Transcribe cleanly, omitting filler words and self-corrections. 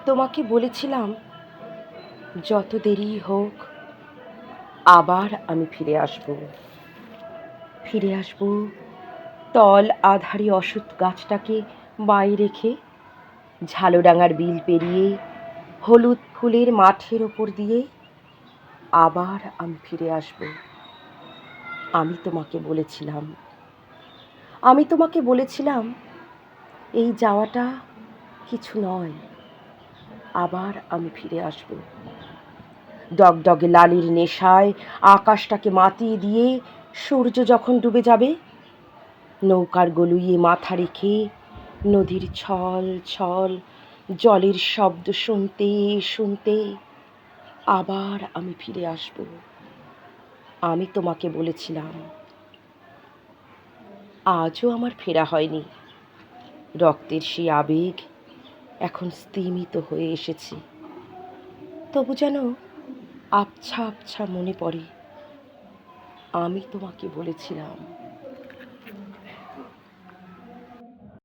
তোমাকে বলেছিলাম যত দেরি হোক আবার আমি ফিরে আসব তল আধারি অশ্বত্থ গাছটাকে বাঁয়ে রেখে, ঝালডাঙার বিল পেরিয়ে হলুদ ফুলের মাঠের ওপর দিয়ে আবার আমি ফিরে আসব। আমি তোমাকে বলেছিলাম এই যাওয়াটা কিছু নয়, আবার আমি ফিরে আসব। ডগডগে লালির নেশায় আকাশটাকে মাতিয়ে দিয়ে সূর্য যখন ডুবে যাবে, নৌকার গলুইয়ে মাথা রেখে নদীর ছল ছল জলের শব্দ শুনতে শুনতে আবার আমি ফিরে আসব। আমি তোমাকে বলেছিলাম। আজও আমার ফেরা হয়নি। রক্তের সেই আবেগ এখন স্তিমিত হয়ে এসেছে। তবু যেন আবছা আবছা মনে পড়ে আমি তোমাকে বলেছিলাম।